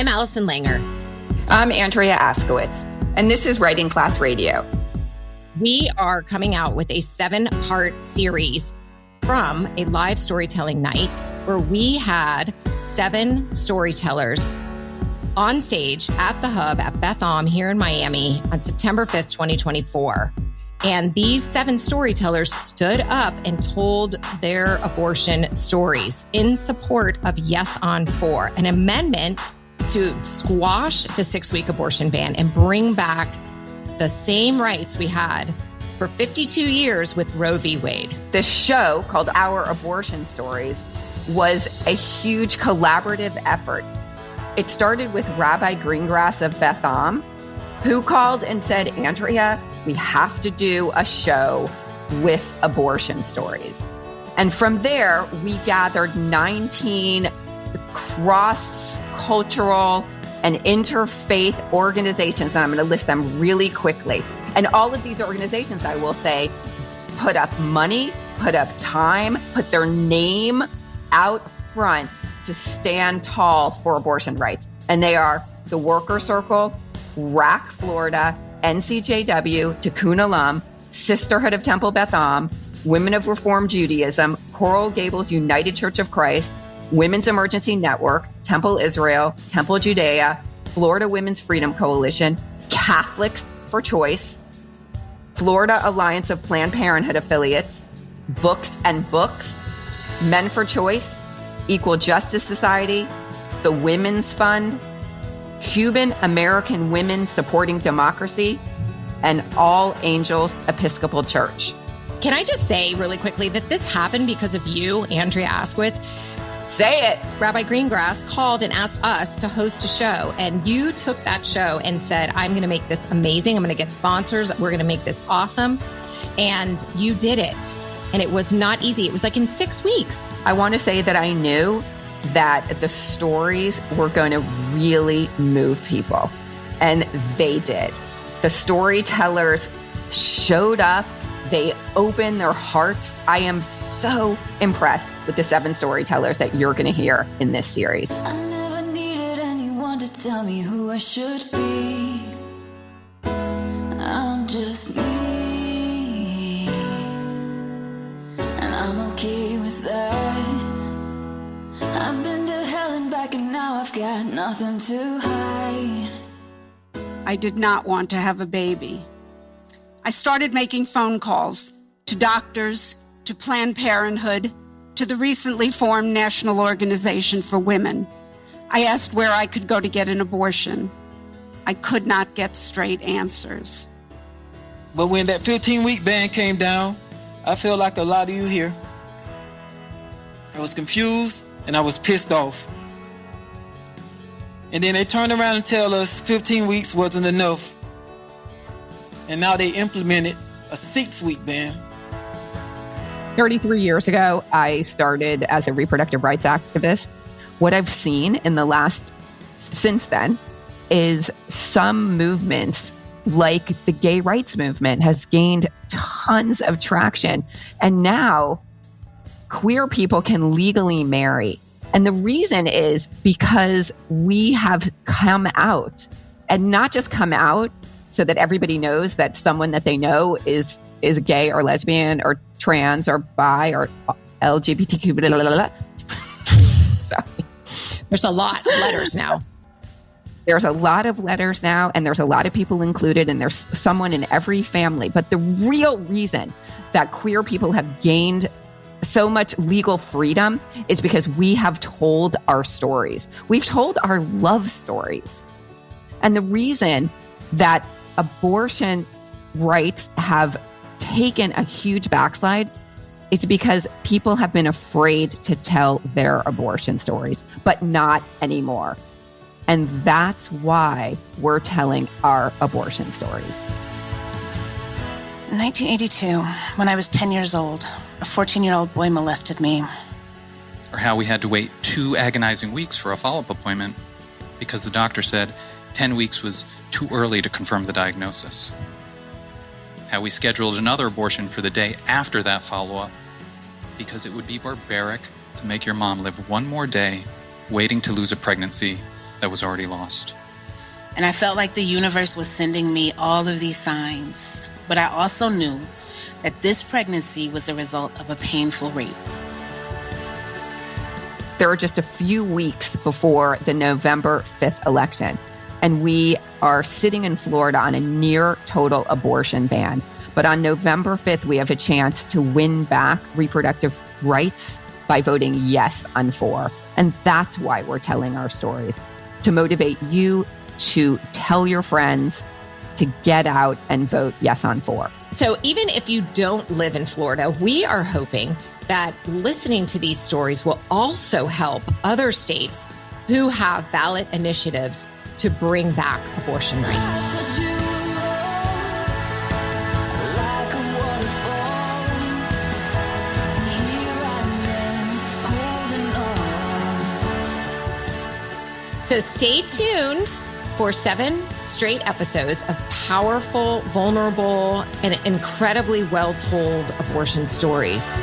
I'm Allison Langer. I'm Andrea Askowitz, and this is Writing Class Radio. We are coming out with a 7-part series from a live storytelling night where we had 7 storytellers on stage at the Hub at Beth Am here in Miami on September 5th, 2024. And these 7 storytellers stood up and told their abortion stories in support of Yes on 4, an amendment to squash the 6-week abortion ban and bring back the same rights we had for 52 years with Roe v. Wade. This show called Our Abortion Stories was a huge collaborative effort. It started with Rabbi Greengrass of Beth Am, who called and said, Andrea, we have to do a show with abortion stories. And from there, we gathered 19 cross-cultural and interfaith organizations, and I'm going to list them really quickly. And all of these organizations, I will say, put up money, put up time, put their name out front to stand tall for abortion rights. And they are the Worker Circle, RAC Florida, NCJW, Tikkun Olam, Sisterhood of Temple Beth Am, Women of Reformed Judaism, Coral Gables United Church of Christ, Women's Emergency Network, Temple Israel, Temple Judea, Florida Women's Freedom Coalition, Catholics for Choice, Florida Alliance of Planned Parenthood Affiliates, Books and Books, Men for Choice, Equal Justice Society, the Women's Fund, Cuban American Women Supporting Democracy, and All Angels Episcopal Church. Can I just say really quickly that this happened because of you, Andrea Askowitz? Say it. Rabbi Greengrass called and asked us to host a show, and you took that show and said, I'm going to make this amazing. I'm going to get sponsors. We're going to make this awesome. And you did it. And it was not easy. It was like in 6 weeks. I want to say that I knew that the stories were going to really move people. And they did. The storytellers showed up. They opened their hearts. I am so impressed with the 7 storytellers that you're going to hear in this series. I never needed anyone to tell me who I should be. I'm just me. And I'm okay with that. I've been to hell and back and now I've got nothing to hide. I did not want to have a baby. I started making phone calls to doctors, to Planned Parenthood, to the recently formed National Organization for Women. I asked where I could go to get an abortion. I could not get straight answers. But when that 15-week ban came down, I felt like a lot of you here. I was confused and I was pissed off. And then they turned around and tell us 15 weeks wasn't enough. And now they implemented a 6-week ban. 33 years ago, I started as a reproductive rights activist. What I've seen in the since then is some movements like the gay rights movement has gained tons of traction. And now queer people can legally marry. And the reason is because we have come out, and not just come out so that everybody knows that someone that they know is gay or lesbian or trans or bi or LGBTQ. Blah, blah, blah, blah. Sorry. There's a lot of letters now. There's a lot of letters now, and there's a lot of people included, and there's someone in every family. But the real reason that queer people have gained so much legal freedom is because we have told our stories. We've told our love stories. And the reason that abortion rights have taken a huge backslide is because people have been afraid to tell their abortion stories, but not anymore. And that's why we're telling our abortion stories. In 1982, when I was 10 years old, a 14-year-old boy molested me. Or how we had to wait 2 agonizing weeks for a follow-up appointment because the doctor said 10 weeks was too early to confirm the diagnosis. How we scheduled another abortion for the day after that follow-up because it would be barbaric to make your mom live one more day waiting to lose a pregnancy that was already lost. And I felt like the universe was sending me all of these signs. But I also knew that this pregnancy was a result of a painful rape. There were just a few weeks before the November 5th election, and we are sitting in Florida on a near total abortion ban. But on November 5th, we have a chance to win back reproductive rights by voting yes on 4. And that's why we're telling our stories, to motivate you to tell your friends to get out and vote yes on 4. So even if you don't live in Florida, we are hoping that listening to these stories will also help other states who have ballot initiatives to bring back abortion rights. So stay tuned for 7 straight episodes of powerful, vulnerable, and incredibly well-told abortion stories.